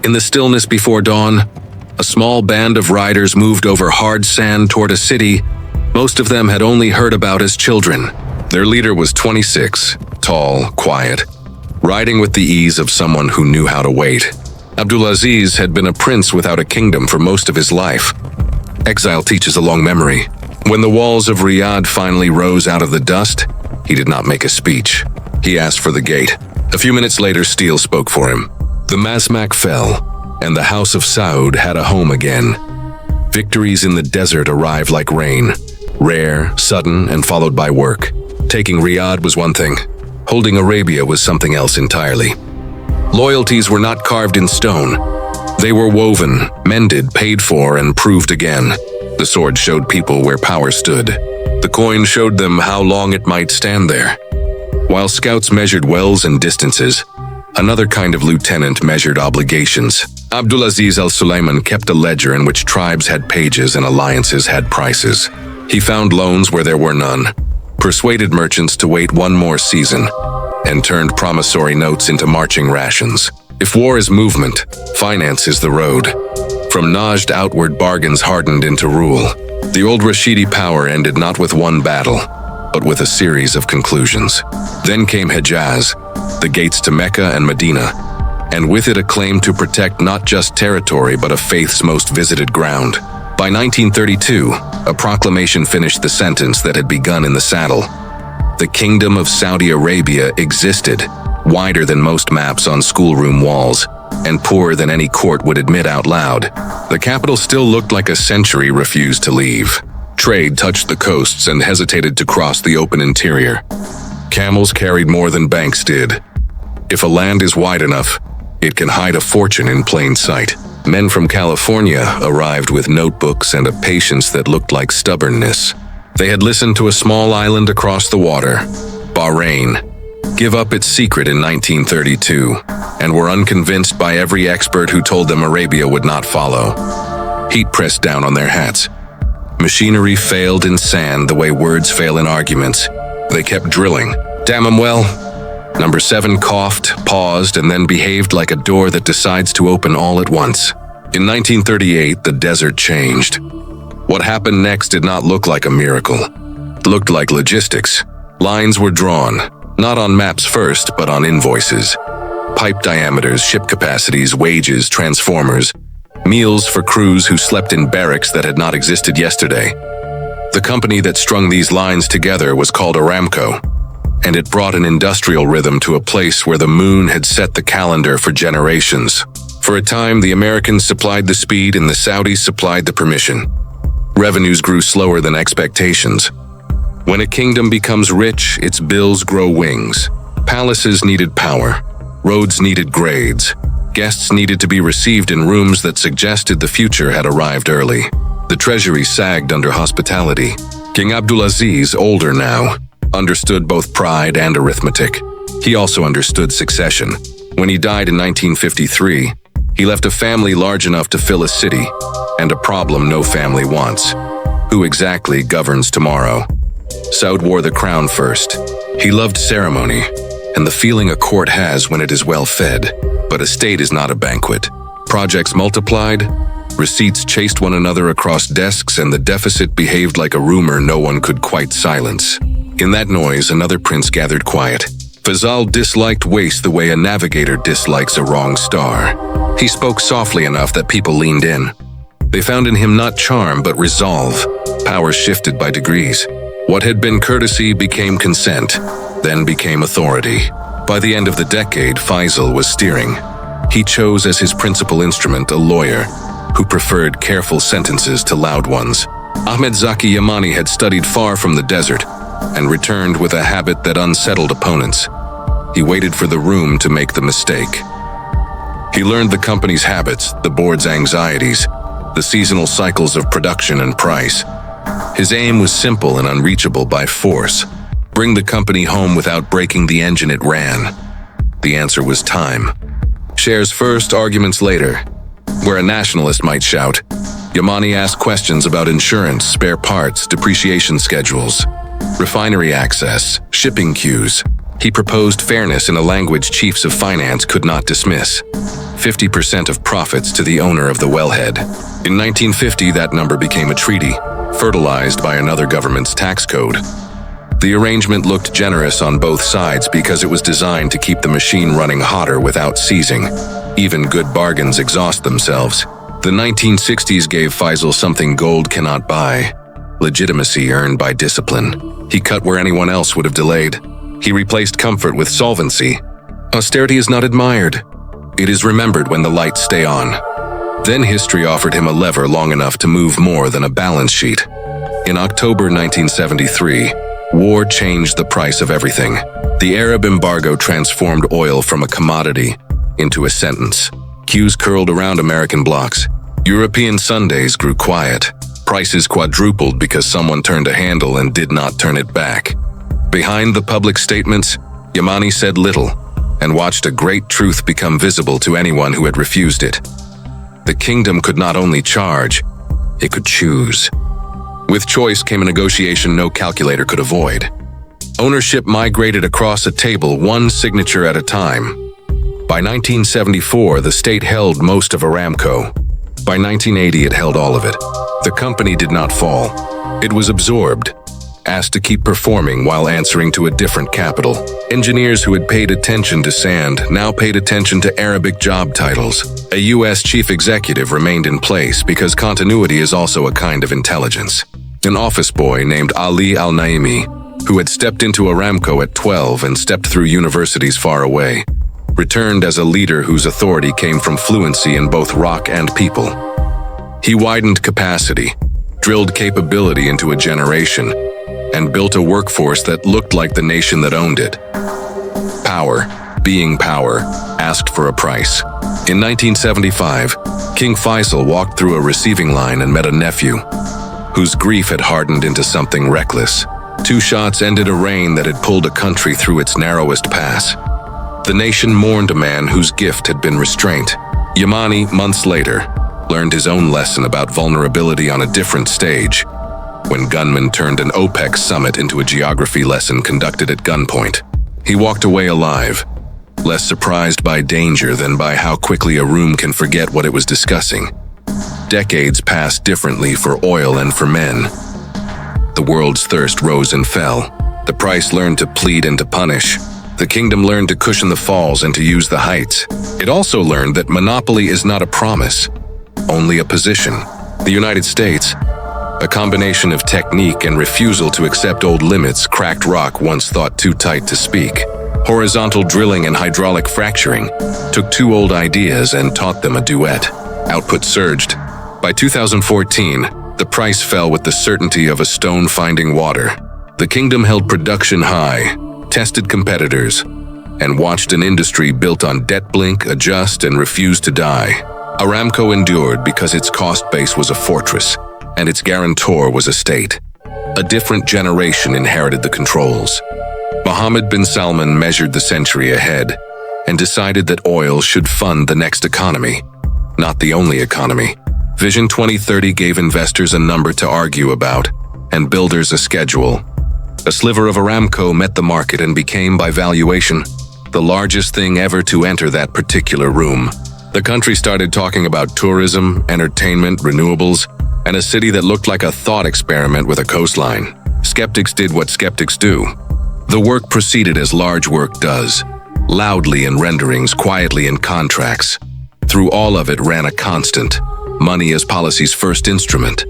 In the stillness before dawn, a small band of riders moved over hard sand toward a city most of them had only heard about as children. Their leader was 26, tall, quiet, riding with the ease of someone who knew how to wait. Abdulaziz had been a prince without a kingdom for most of his life. Exile teaches a long memory. When the walls of Riyadh finally rose out of the dust, he did not make a speech. He asked for the gate. A few minutes later, steel spoke for him. The Masmak fell, and the House of Saud had a home again. Victories in the desert arrived like rain, rare, sudden, and followed by work. Taking Riyadh was one thing. Holding Arabia was something else entirely. Loyalties were not carved in stone. They were woven, mended, paid for, and proved again. The sword showed people where power stood. The coin showed them how long it might stand there. While scouts measured wells and distances, another kind of lieutenant measured obligations. Abdulaziz al-Sulaiman kept a ledger in which tribes had pages and alliances had prices. He found loans where there were none, persuaded merchants to wait one more season, and turned promissory notes into marching rations. If war is movement, finance is the road. From Najd outward, bargains hardened into rule. The old Rashidi power ended not with one battle, but with a series of conclusions. Then came Hejaz, the gates to Mecca and Medina, and with it a claim to protect not just territory but a faith's most visited ground. By 1932, a proclamation finished the sentence that had begun in the saddle. The Kingdom of Saudi Arabia existed, wider than most maps on schoolroom walls, and poorer than any court would admit out loud. The capital still looked like a century refused to leave. Trade touched the coasts and hesitated to cross the open interior. Camels carried more than banks did. If a land is wide enough, it can hide a fortune in plain sight. Men from California arrived with notebooks and a patience that looked like stubbornness. They had listened to a small island across the water, Bahrain, give up its secret in 1932, and were unconvinced by every expert who told them Arabia would not follow. Heat pressed down on their hats. Machinery failed in sand the way words fail in arguments. They kept drilling. Damn 'em well. Number 7 coughed, paused, and then behaved like a door that decides to open all at once. In 1938, the desert changed. What happened next did not look like a miracle. It looked like logistics. Lines were drawn, not on maps first, but on invoices. Pipe diameters, ship capacities, wages, transformers, meals for crews who slept in barracks that had not existed yesterday. The company that strung these lines together was called Aramco, and it brought an industrial rhythm to a place where the moon had set the calendar for generations. For a time, the Americans supplied the speed and the Saudis supplied the permission. Revenues grew slower than expectations. When a kingdom becomes rich, its bills grow wings. Palaces needed power. Roads needed grades. Guests needed to be received in rooms that suggested the future had arrived early. The treasury sagged under hospitality. King Abdulaziz, older now, understood both pride and arithmetic. He also understood succession. When he died in 1953, he left a family large enough to fill a city, and a problem no family wants. Who exactly governs tomorrow? Saud wore the crown first. He loved ceremony, and the feeling a court has when it is well fed. But a state is not a banquet. Projects multiplied, receipts chased one another across desks, and the deficit behaved like a rumor no one could quite silence. In that noise, another prince gathered quiet. Faisal disliked waste the way a navigator dislikes a wrong star. He spoke softly enough that people leaned in. They found in him not charm, but resolve. Power shifted by degrees. What had been courtesy became consent, then became authority. By the end of the decade, Faisal was steering. He chose as his principal instrument a lawyer who preferred careful sentences to loud ones. Ahmed Zaki Yamani had studied far from the desert and returned with a habit that unsettled opponents. He waited for the room to make the mistake. He learned the company's habits, the board's anxieties, the seasonal cycles of production and price. His aim was simple and unreachable by force. Bring the company home without breaking the engine it ran. The answer was time. Shares first, arguments later. Where a nationalist might shout, Yamani asked questions about insurance, spare parts, depreciation schedules, refinery access, shipping queues. He proposed fairness in a language chiefs of finance could not dismiss. 50% of profits to the owner of the wellhead. In 1950, that number became a treaty, fertilized by another government's tax code. The arrangement looked generous on both sides because it was designed to keep the machine running hotter without seizing. Even good bargains exhaust themselves. The 1960s gave Faisal something gold cannot buy: legitimacy earned by discipline. He cut where anyone else would have delayed. He replaced comfort with solvency. Austerity is not admired. It is remembered when the lights stay on. Then history offered him a lever long enough to move more than a balance sheet. In October 1973, war changed the price of everything. The Arab embargo transformed oil from a commodity into a sentence. Queues curled around American blocks. European Sundays grew quiet. Prices quadrupled because someone turned a handle and did not turn it back. Behind the public statements, Yamani said little and watched a great truth become visible to anyone who had refused it. The kingdom could not only charge, it could choose. With choice came a negotiation no calculator could avoid. Ownership migrated across a table, one signature at a time. By 1974, the state held most of Aramco. By 1980, it held all of it. The company did not fall. It was absorbed, asked to keep performing while answering to a different capital. Engineers who had paid attention to sand now paid attention to Arabic job titles. A U.S. chief executive remained in place because continuity is also a kind of intelligence. An office boy named Ali Al-Naimi, who had stepped into Aramco at 12 and stepped through universities far away, returned as a leader whose authority came from fluency in both rock and people. He widened capacity, drilled capability into a generation, and built a workforce that looked like the nation that owned it. Power, being power, asked for a price. In 1975, King Faisal walked through a receiving line and met a nephew, whose grief had hardened into something reckless. 2 shots ended a reign that had pulled a country through its narrowest pass. The nation mourned a man whose gift had been restraint. Yamani, months later, learned his own lesson about vulnerability on a different stage, when gunmen turned an OPEC summit into a geography lesson conducted at gunpoint. He walked away alive, less surprised by danger than by how quickly a room can forget what it was discussing. Decades passed differently for oil and for men. The world's thirst rose and fell. The price learned to plead and to punish. The kingdom learned to cushion the falls and to use the heights. It also learned that monopoly is not a promise, only a position. The United States, a combination of technique and refusal to accept old limits, cracked rock once thought too tight to speak. Horizontal drilling and hydraulic fracturing took 2 old ideas and taught them a duet. Output surged. By 2014, the price fell with the certainty of a stone finding water. The kingdom held production high, tested competitors, and watched an industry built on debt blink, adjust, and refuse to die. Aramco endured because its cost base was a fortress, and its guarantor was a state. A different generation inherited the controls. Mohammed bin Salman measured the century ahead and decided that oil should fund the next economy, not the only economy. Vision 2030 gave investors a number to argue about, and builders a schedule. A sliver of Aramco met the market and became, by valuation, the largest thing ever to enter that particular room. The country started talking about tourism, entertainment, renewables, and a city that looked like a thought experiment with a coastline. Skeptics did what skeptics do. The work proceeded as large work does, loudly in renderings, quietly in contracts. Through all of it ran a constant: money as policy's first instrument.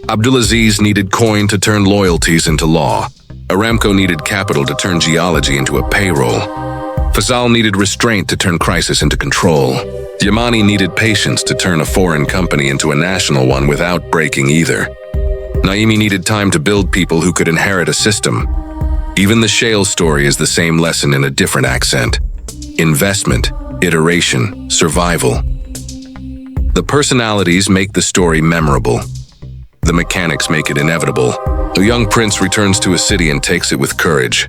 Abdulaziz needed coin to turn loyalties into law. Aramco needed capital to turn geology into a payroll. Faisal needed restraint to turn crisis into control. Yamani needed patience to turn a foreign company into a national one without breaking either. Naimi needed time to build people who could inherit a system. Even the shale story is the same lesson in a different accent. Investment, iteration, survival. The personalities make the story memorable. The mechanics make it inevitable. A young prince returns to a city and takes it with courage.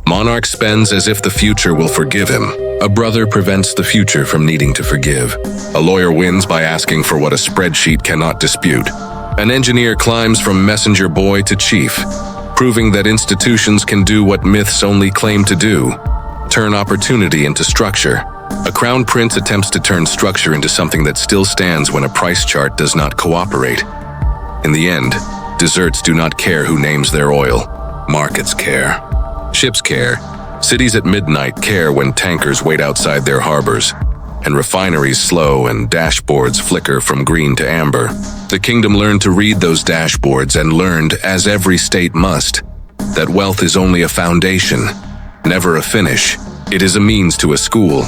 Monarch spends as if the future will forgive him. A brother prevents the future from needing to forgive. A lawyer wins by asking for what a spreadsheet cannot dispute. An engineer climbs from messenger boy to chief, proving that institutions can do what myths only claim to do. turn opportunity into structure. A crown prince attempts to turn structure into something that still stands when a price chart does not cooperate. In the end, deserts do not care who names their oil. Markets care. Ships care. Cities at midnight care when tankers wait outside their harbors, and refineries slow and dashboards flicker from green to amber. The kingdom learned to read those dashboards and learned, as every state must, that wealth is only a foundation, never a finish. It is a means to a school,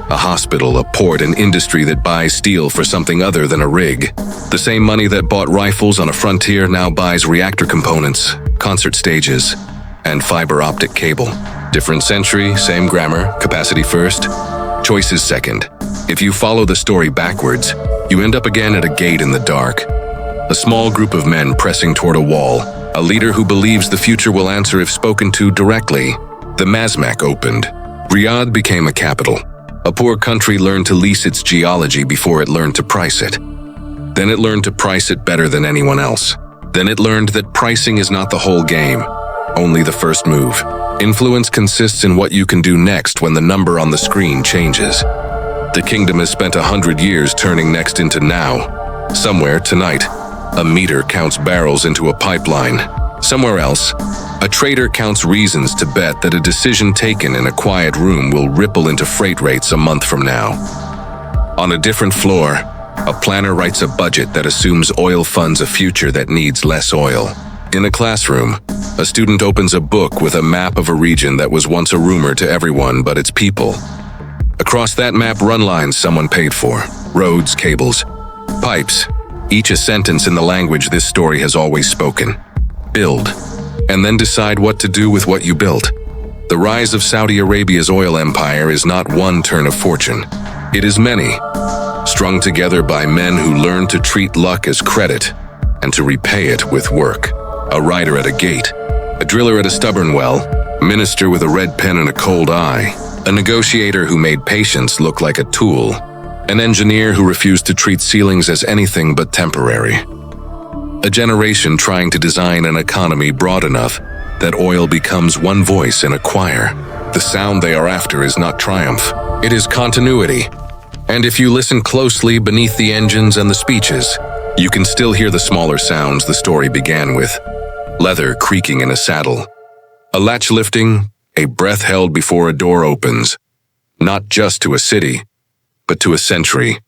a hospital, a port, an industry that buys steel for something other than a rig. The same money that bought rifles on a frontier now buys reactor components, concert stages, and fiber optic cable. Different century, same grammar, capacity first, choices second. If you follow the story backwards, you end up again at a gate in the dark. A small group of men pressing toward a wall, a leader who believes the future will answer if spoken to directly. The Mazmak opened. Riyadh became a capital. A poor country learned to lease its geology before it learned to price it. Then it learned to price it better than anyone else. Then it learned that pricing is not the whole game, only the first move. Influence consists in what you can do next when the number on the screen changes. The kingdom has spent 100 years turning next into now. Somewhere, tonight, a meter counts barrels into a pipeline. Somewhere else, a trader counts reasons to bet that a decision taken in a quiet room will ripple into freight rates a month from now. On a different floor, a planner writes a budget that assumes oil funds a future that needs less oil. In a classroom, a student opens a book with a map of a region that was once a rumor to everyone but its people. Across that map run lines someone paid for, roads, cables, pipes, each a sentence in the language this story has always spoken. Build, and then decide what to do with what you built. The rise of Saudi Arabia's oil empire is not one turn of fortune. It is many, strung together by men who learn to treat luck as credit and to repay it with work. A rider at a gate, a driller at a stubborn well, a minister with a red pen and a cold eye, a negotiator who made patience look like a tool, an engineer who refused to treat ceilings as anything but temporary. A generation trying to design an economy broad enough that oil becomes one voice in a choir. The sound they are after is not triumph, it is continuity. And if you listen closely beneath the engines and the speeches, you can still hear the smaller sounds the story began with. Leather creaking in a saddle. A latch lifting, a breath held before a door opens. Not just to a city, but to a century.